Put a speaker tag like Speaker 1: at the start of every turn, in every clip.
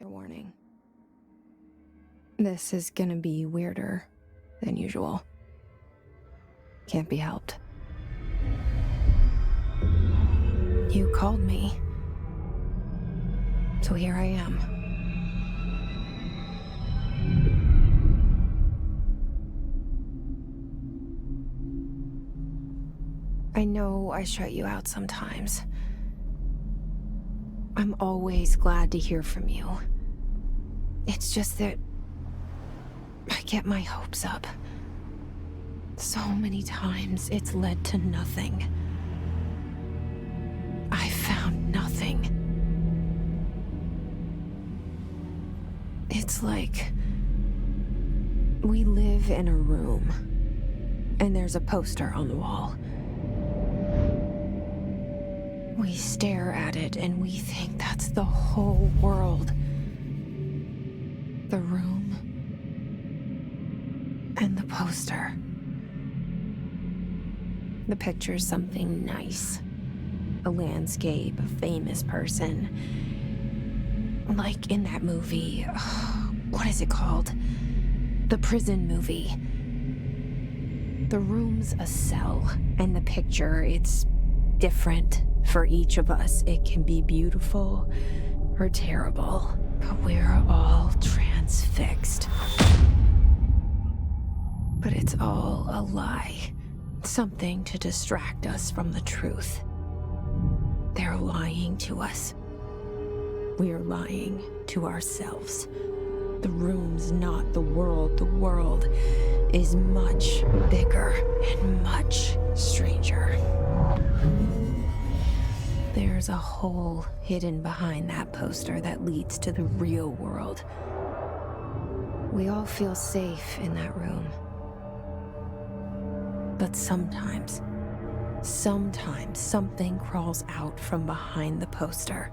Speaker 1: warning. This is gonna be weirder than usual. Can't be helped. You called me. So here I am. I know I shut you out sometimes. I'm always glad to hear from you. It's just that I get my hopes up. So many times it's led to nothing. I found nothing. It's like we live in a room, and there's a poster on the wall. We stare at it and we think that's the whole world. The room and the poster. The picture's something nice. A landscape, a famous person. Like in that movie, what is it called? The prison movie. The room's a cell, and the picture, it's different for each of us. It can be beautiful or terrible, but we're all transfixed. But it's all a lie. Something to distract us from the truth. They're lying to us. We're lying to ourselves. The room's not the world. The world is much bigger and much stranger. There's a hole hidden behind that poster that leads to the real world. We all feel safe in that room. But sometimes something crawls out from behind the poster.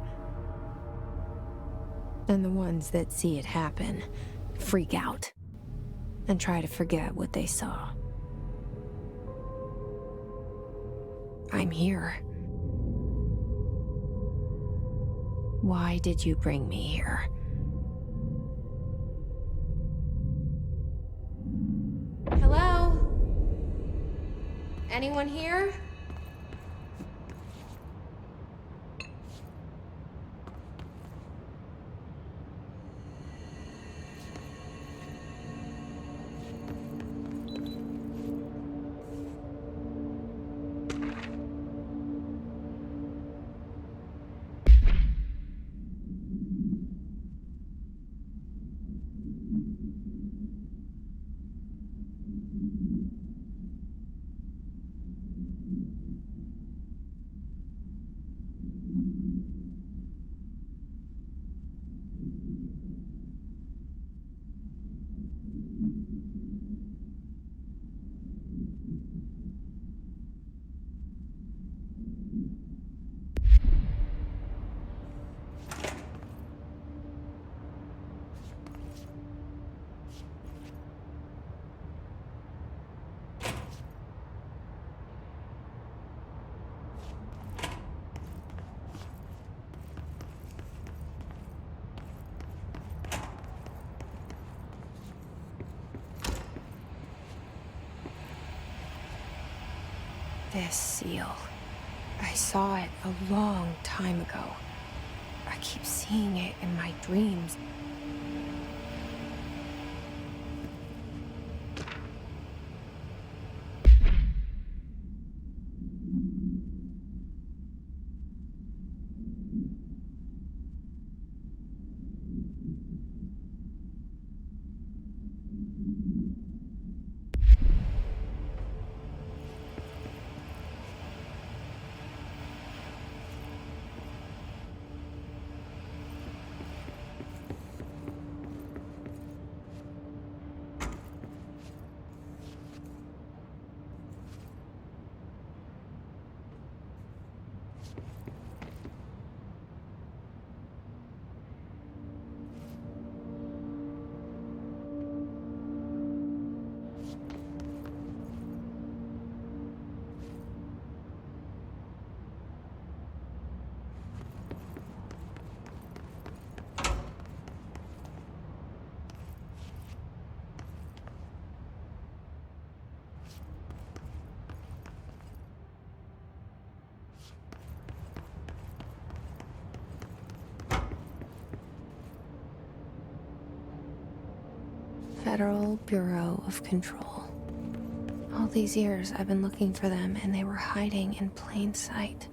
Speaker 1: And the ones that see it happen freak out and try to forget what they saw. I'm here. Why did you bring me here? Hello? Anyone here? This seal. I saw it a long time ago. I keep seeing it in my dreams. Federal Bureau of Control. All these years I've been looking for them, and they were hiding in plain sight.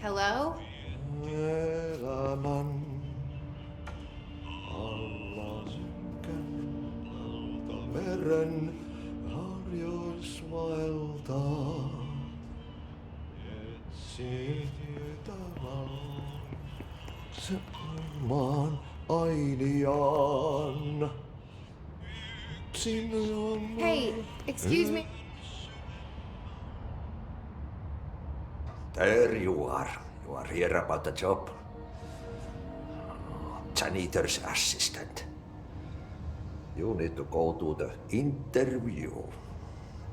Speaker 2: Hello?
Speaker 3: Elämän alla sykkän meren harjoismailta. Etsit se maan ainiaan.
Speaker 2: Hey, excuse me.
Speaker 3: There you are. You are here about the job. Janitor's assistant. You need to go to the interview.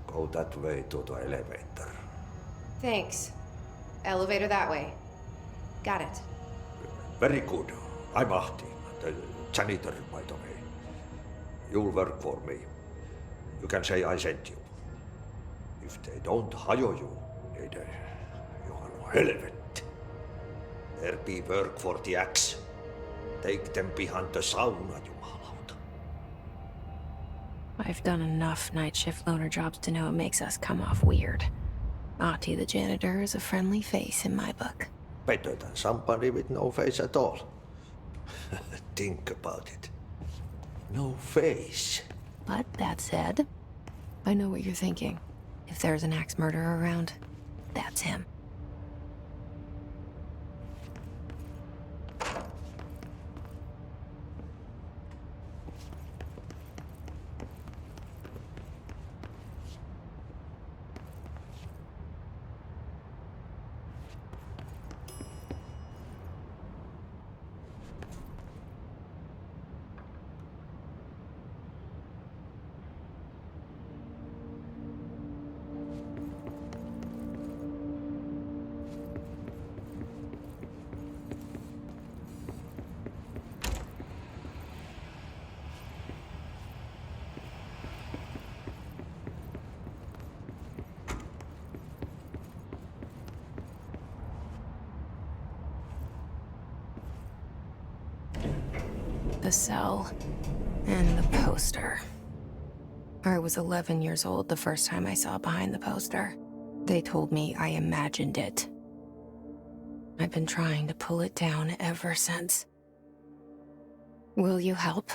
Speaker 3: Go that way to the elevator.
Speaker 2: Thanks. Elevator that way. Got it.
Speaker 3: Very good. I'm Ahti, the janitor, by the way. You'll work for me. You can say I sent you. If they don't hire you, niin Johan on helvet. There be work for the axe. Take them behind the sauna, jumalauta.
Speaker 1: I've done enough night shift loner jobs to know it makes us come off weird. Ahti the janitor is a friendly face in my book.
Speaker 3: Better than somebody with no face at all. Think about it. No face.
Speaker 1: But that said, I know what you're thinking. If there's an axe murderer around, that's him. The cell and the poster. I was 11 years old the first time I saw behind the poster. They told me I imagined it. I've been trying to pull it down ever since. Will you help?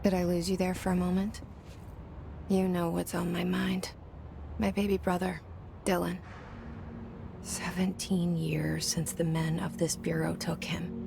Speaker 2: Did I lose you there for a moment? You know what's on my mind. My baby brother, Dylan. 17 years since the men of this bureau took him.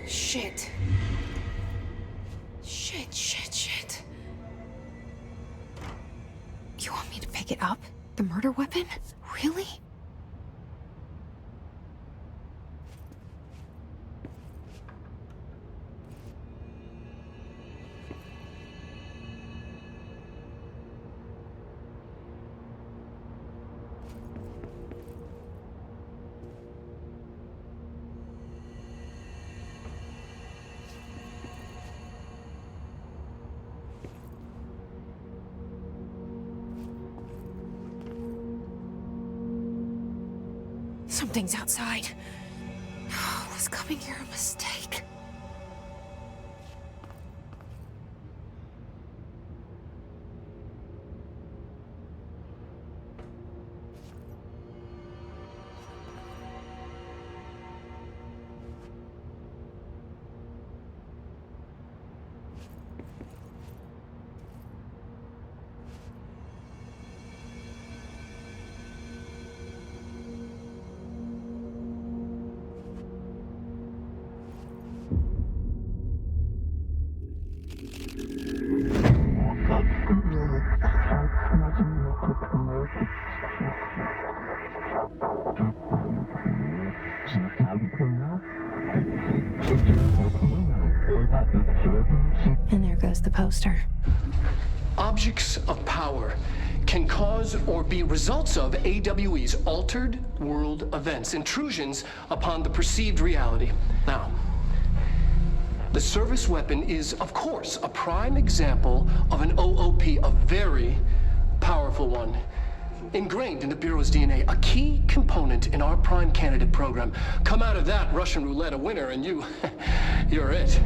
Speaker 2: Shit. Shit. You want me to pick it up? The murder weapon? Really? Something's outside. Was coming here a mistake? And there goes the poster.
Speaker 4: Objects of power can cause or be results of AWE's altered world events, intrusions upon the perceived reality. Now, the service weapon is, of course, a prime example of an OOP, a very powerful one. Ingrained in the Bureau's DNA, a key component in our prime candidate program. Come out of that Russian roulette a winner and you're it.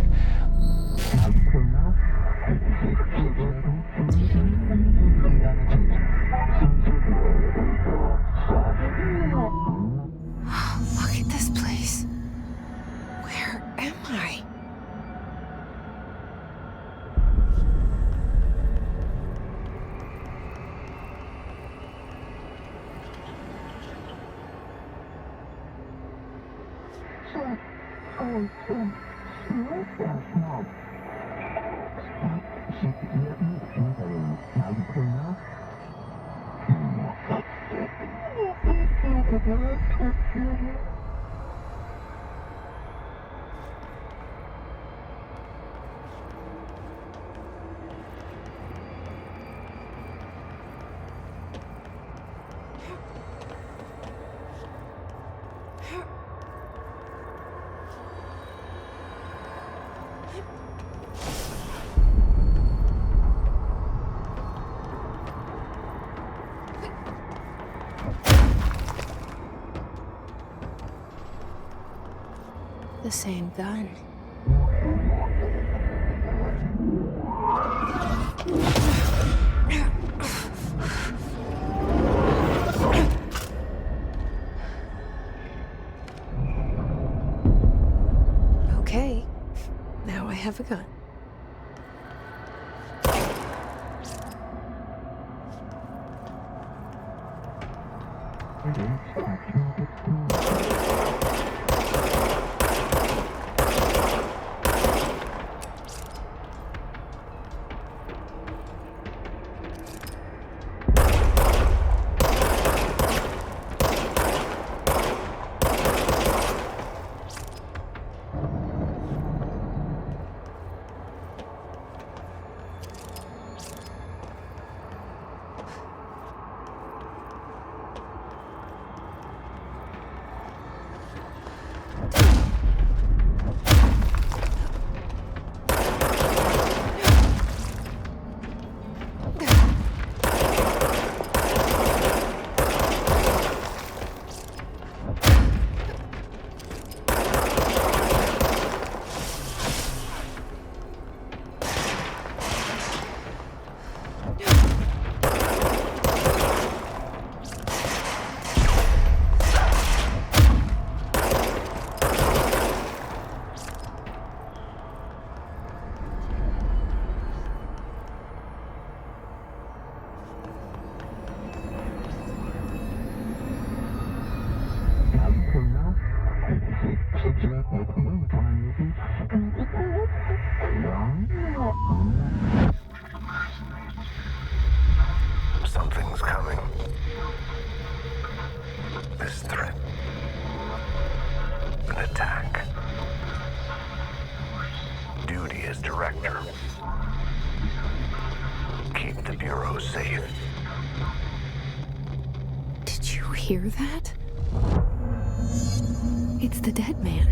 Speaker 2: The same gun.
Speaker 1: Okay, now I have a gun.
Speaker 5: Something's coming. This threat. An attack. Duty as director. Keep the Bureau safe.
Speaker 1: Did you hear that? It's the dead man.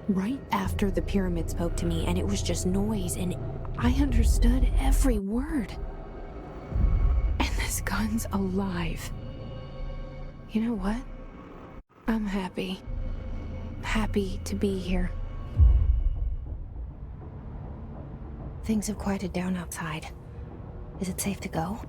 Speaker 1: Right after the pyramid spoke to me, and it was just noise, and I understood every word. And this gun's alive. You know what? I'm happy. Happy to be here. Things have quieted down outside. Is it safe to go?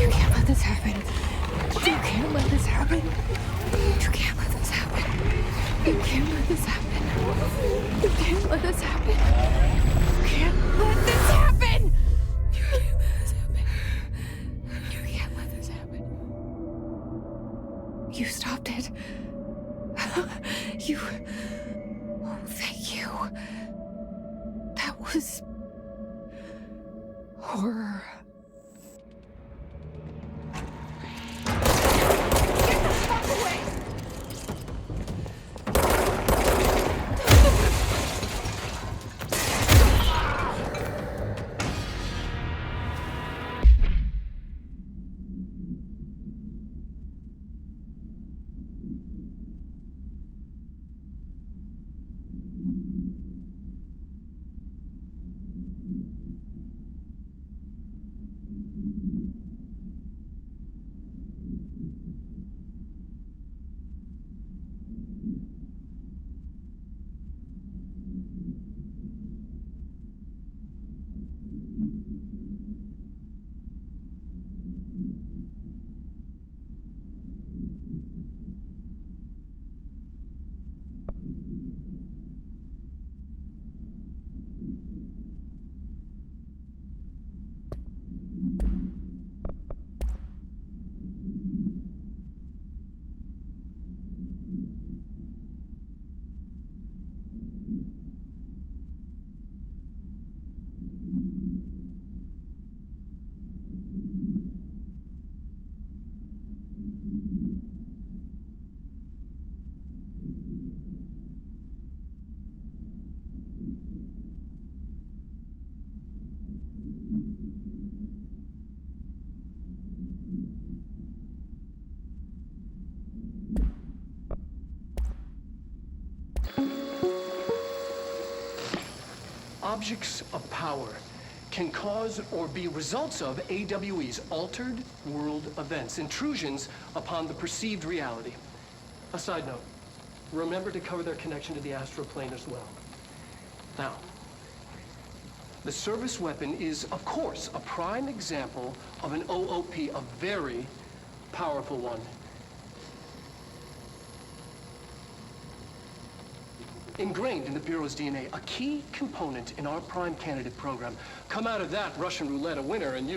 Speaker 1: You can't let this happen. You can't let this happen. You can't let this happen. You can't let this happen. You can't let this happen. You can't let this happen. You can't let this happen. You can't let this happen. You stopped it. You. Oh, thank you. That was horror.
Speaker 4: Objects of power can cause or be results of AWE's altered world events, intrusions upon the perceived reality. A side note, remember to cover their connection to the astral plane as well. Now, the service weapon is, of course, a prime example of an OOP, a very powerful one. Ingrained in the Bureau's DNA, a key component in our prime candidate program. Come out of that Russian roulette a winner and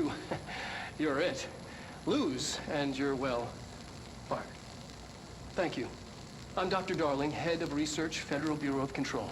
Speaker 4: you're it. Lose and you're, well, fired. Thank you. I'm Dr. Darling, Head of Research, Federal Bureau of Control.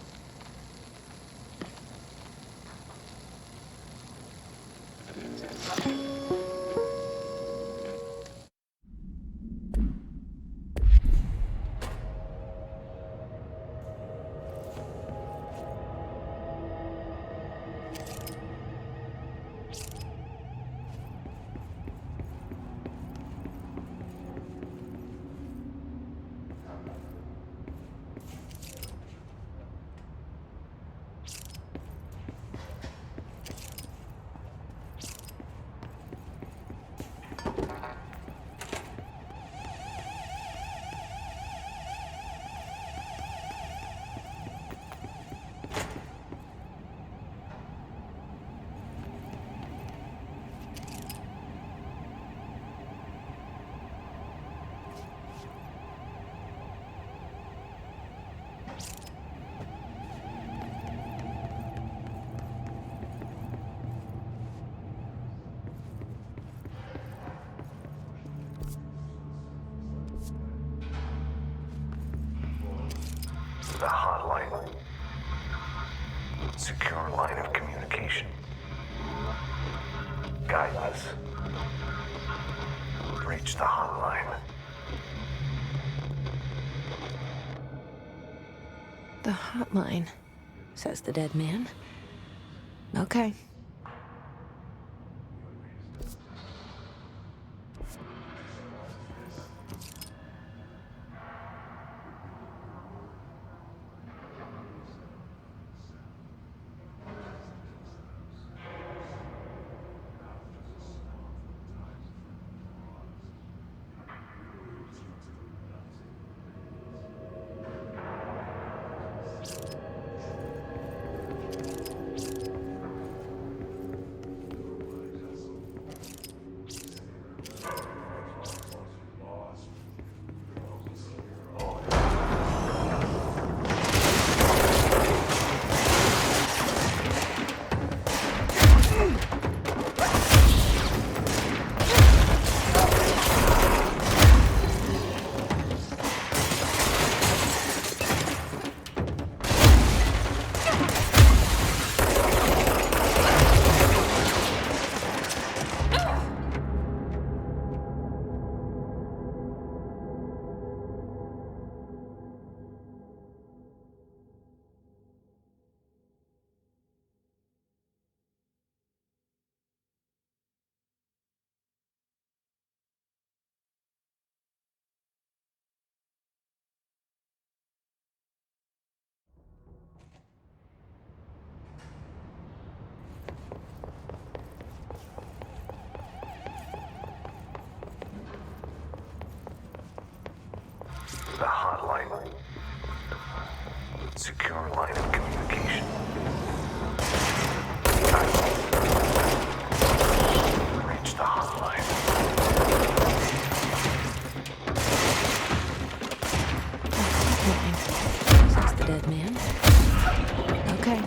Speaker 5: The hotline. Secure line of communication. Guide us. Reach the hotline.
Speaker 2: The hotline, says the dead man. Okay.
Speaker 5: The hotline. Secure line of communication. Reach the hotline.
Speaker 2: Says the dead man. Okay.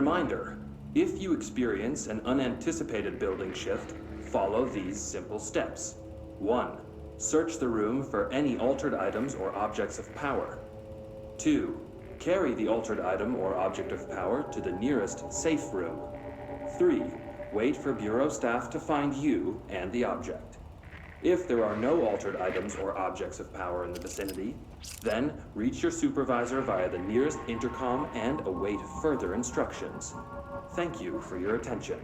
Speaker 6: Reminder, if you experience an unanticipated building shift, follow these simple steps. 1. Search the room for any altered items or objects of power. 2. Carry the altered item or object of power to the nearest safe room. 3. Wait for Bureau staff to find you and the object. If there are no altered items or objects of power in the vicinity, then reach your supervisor via the nearest intercom and await further instructions. Thank you for your attention.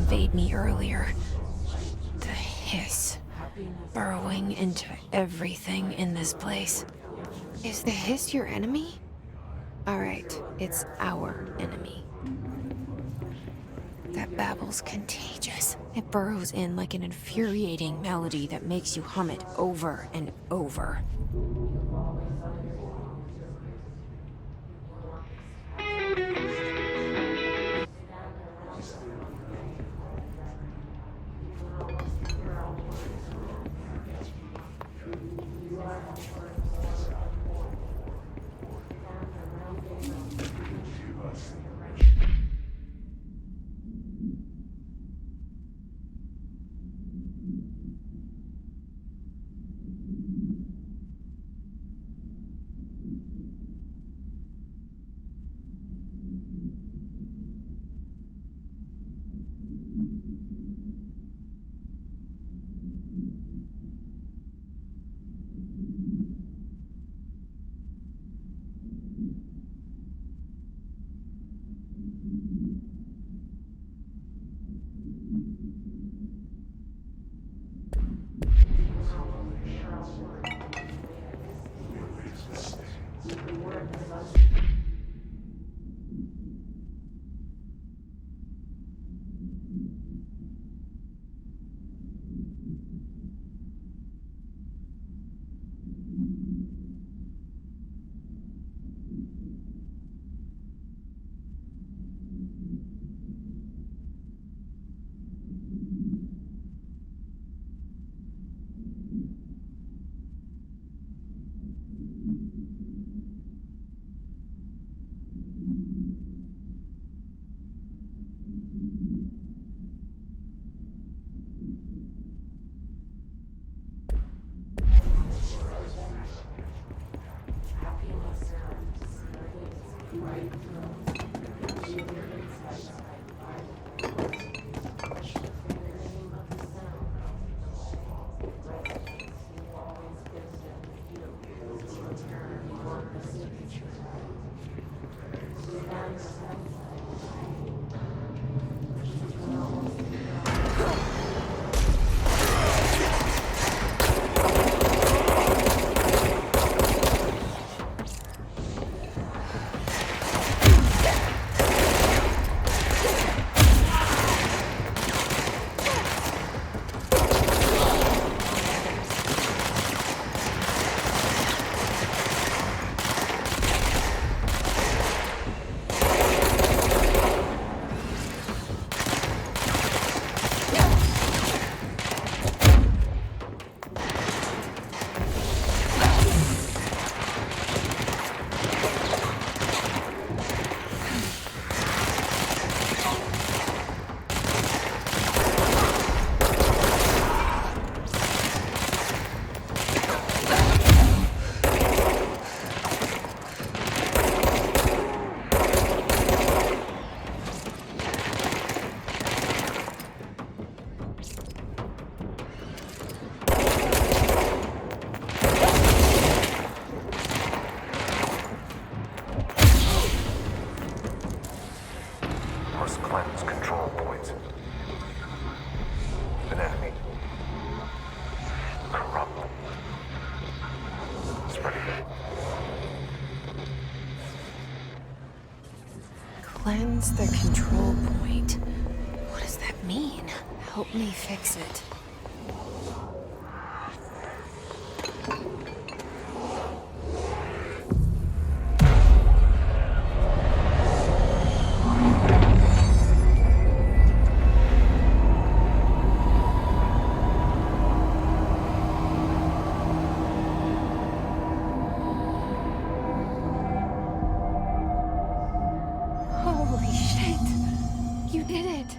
Speaker 2: Invade me earlier. The hiss. Burrowing into everything in this place. Is the hiss your enemy? Alright, it's our enemy. That babble's contagious. It burrows in like an infuriating melody that makes you hum it over and over.
Speaker 5: Must cleanse control points. An enemy. Corrupt. Spreading it.
Speaker 2: Cleanse the control point. What does that mean? Help me fix it. Holy shit! You did it!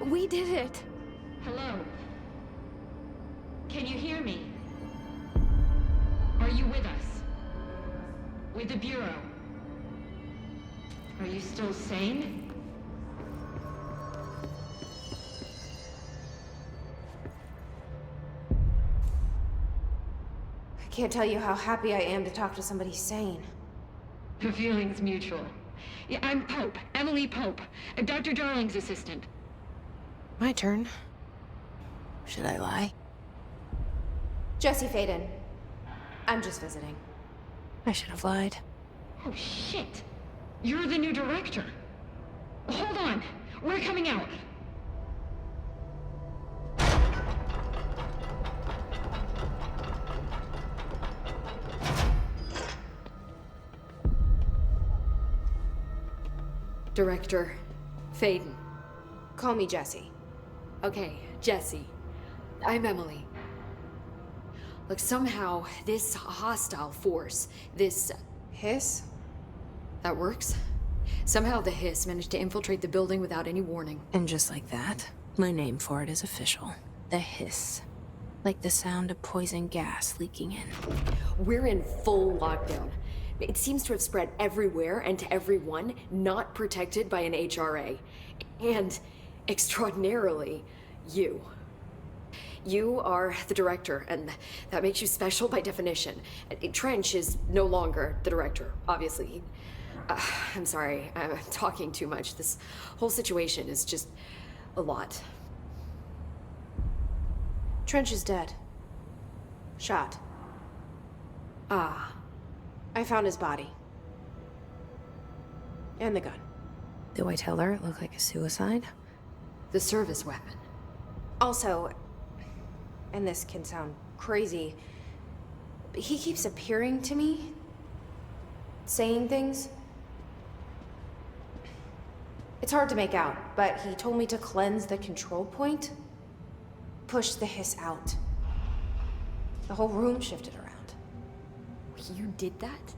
Speaker 2: We did it!
Speaker 7: Hello? Can you hear me? Are you with us? With the Bureau? Are you still sane?
Speaker 2: I can't tell you how happy I am to talk to somebody sane.
Speaker 7: The feeling's mutual. Yeah, I'm Pope. Emily Pope. Dr. Darling's assistant.
Speaker 2: My turn. Should I lie?
Speaker 1: Jesse Faden. I'm just visiting.
Speaker 2: I should have lied.
Speaker 7: Oh, shit. You're the new director. Hold on. We're coming out.
Speaker 8: Director Faden.
Speaker 1: Call me Jesse.
Speaker 8: Okay, Jesse. I'm Emily. Look, somehow this hostile force, this...
Speaker 1: Hiss?
Speaker 8: that works? Somehow the Hiss managed to infiltrate the building without any warning.
Speaker 2: And just like that, my name for it is official. The Hiss. Like the sound of poison gas leaking in.
Speaker 8: We're in full lockdown. It seems to have spread everywhere and to everyone not protected by an HRA. And, extraordinarily, you. You are the director, and that makes you special by definition. Trench is no longer the director, obviously. I'm sorry, I'm talking too much. This whole situation is just a lot.
Speaker 1: Trench is dead. Shot.
Speaker 8: Ah,
Speaker 1: I found his body.
Speaker 2: And the gun.
Speaker 1: Do I tell her it looked like a suicide?
Speaker 8: The service weapon.
Speaker 2: Also, and this can sound crazy, but he keeps appearing to me, saying things. It's hard to make out, but he told me to cleanse the control point, push the hiss out. The whole room shifted around.
Speaker 8: You did that?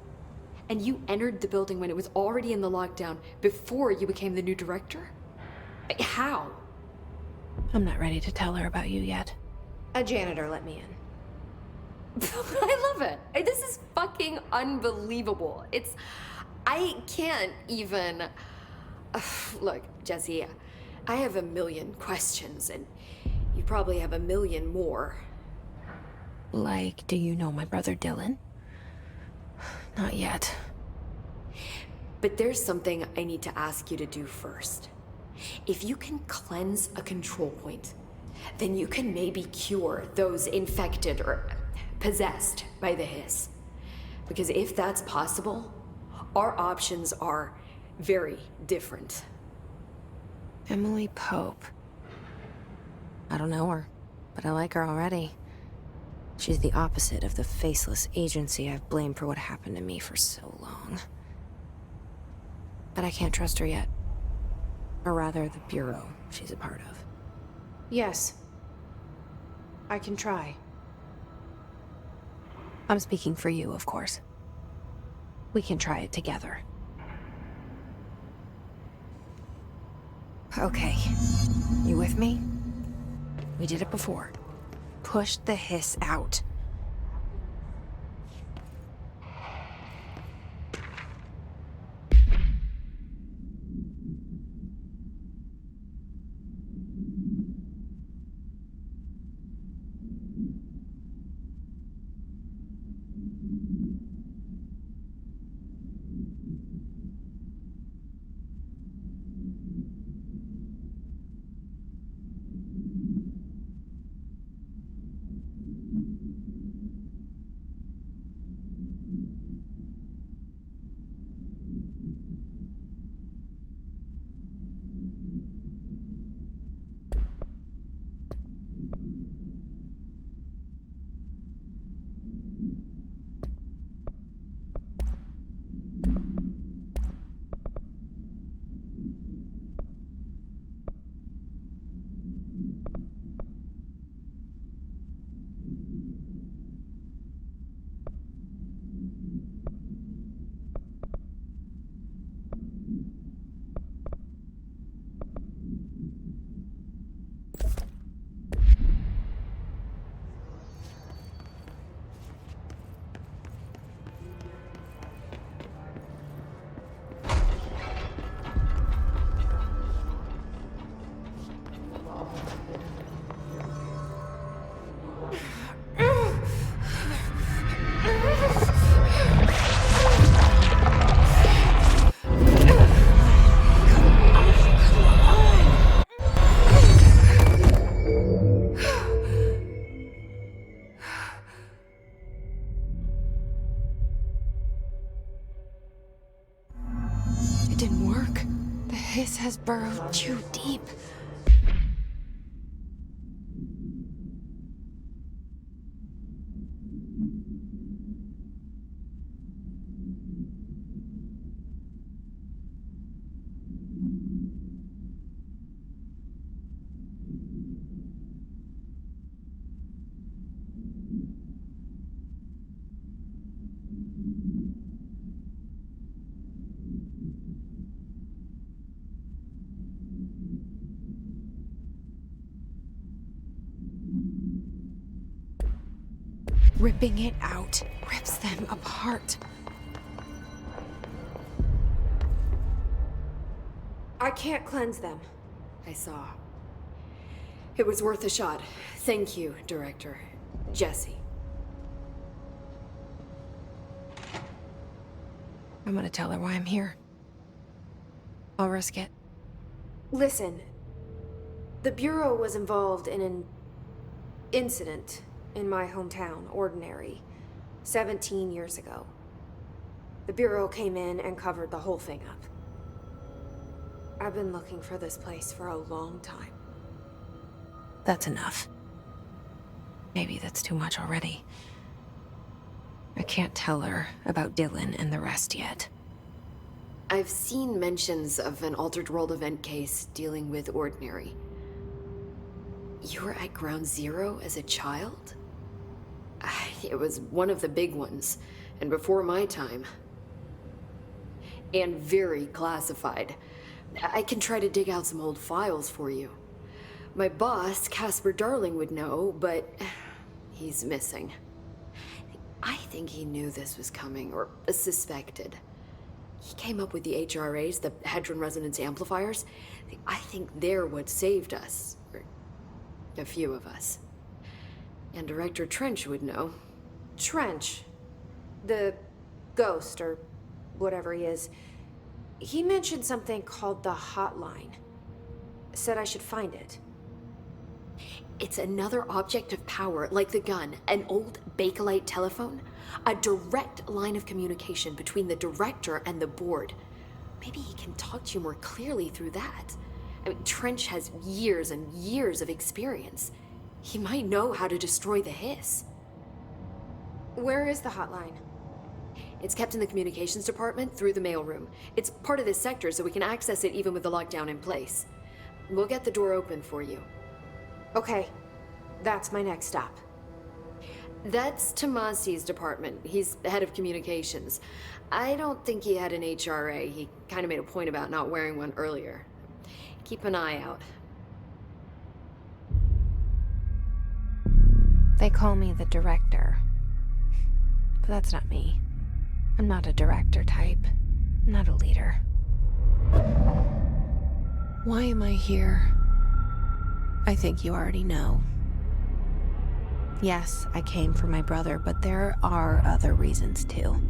Speaker 8: And you entered the building when it was already in the lockdown before you became the new director? How?
Speaker 1: I'm not ready to tell her about you yet.
Speaker 2: A janitor let me in.
Speaker 8: I love it. This is fucking unbelievable. I can't even... Look, Jesse, I have a million questions, and you probably have a million more.
Speaker 1: Like, do you know my brother Dylan? Not yet.
Speaker 8: But there's something I need to ask you to do first. If you can cleanse a control point, then you can maybe cure those infected or possessed by the hiss. Because if that's possible, our options are very different.
Speaker 1: Emily Pope. I don't know her, but I like her already. She's the opposite of the faceless agency I've blamed for what happened to me for so long. But I can't trust her yet. Or rather, the Bureau she's a part of.
Speaker 2: Yes. I can try.
Speaker 1: I'm speaking for you, of course. We can try it together. Okay. You with me? We did it before. Push the hiss out. It didn't work. The hiss has burrowed too deep. Ripping it out rips them apart.
Speaker 2: I can't cleanse them.
Speaker 8: I saw. It was worth a shot. Thank you, Director. Jesse.
Speaker 1: I'm gonna tell her why I'm here. I'll risk it.
Speaker 2: Listen, the Bureau was involved in an incident in my hometown, Ordinary, 17 years ago. The Bureau came in and covered the whole thing up. I've been looking for this place for a long time.
Speaker 1: That's enough. Maybe that's too much already. I can't tell her about Dylan and the rest yet.
Speaker 8: I've seen mentions of an Altered World event case dealing with Ordinary. You were at Ground Zero as a child? It was one of the big ones, and before my time. And very classified. I can try to dig out some old files for you. My boss, Casper Darling, would know, but he's missing. I think he knew this was coming, or suspected. He came up with the HRAs, the Hadron Resonance Amplifiers. I think they're what saved us. Or a few of us. And Director Trench would know.
Speaker 2: Trench. The ghost, or whatever he is. He mentioned something called the Hotline. Said I should find it.
Speaker 8: It's another object of power, like the gun, an old Bakelite telephone. A direct line of communication between the director and the board. Maybe he can talk to you more clearly through that. I mean, Trench has years and years of experience. He might know how to destroy the Hiss.
Speaker 2: Where is the hotline?
Speaker 8: It's kept in the communications department through the mailroom. It's part of this sector, so we can access it even with the lockdown in place. We'll get the door open for you.
Speaker 2: Okay, that's my next stop.
Speaker 8: That's Tomasi's department. He's the head of communications. I don't think he had an HRA. He kind of made a point about not wearing one earlier. Keep an eye out.
Speaker 1: They call me the director. But that's not me. I'm not a director type. I'm not a leader. Why am I here? I think you already know. Yes, I came for my brother, but there are other reasons too.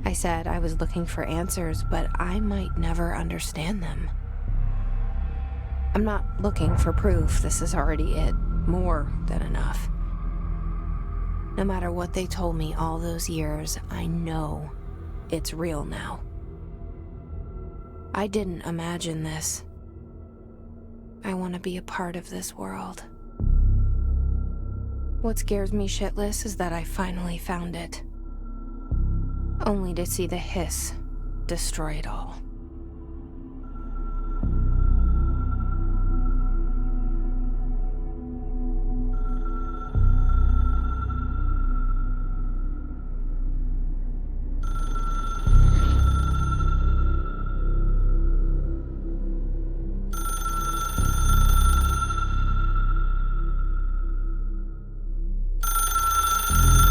Speaker 1: I said I was looking for answers, but I might never understand them. I'm not looking for proof. This is already it. More than enough. No matter what they told me all those years, I know it's real now. I didn't imagine this. I want to be a part of this world. What scares me shitless is that I finally found it. Only to see the Hiss destroy it all.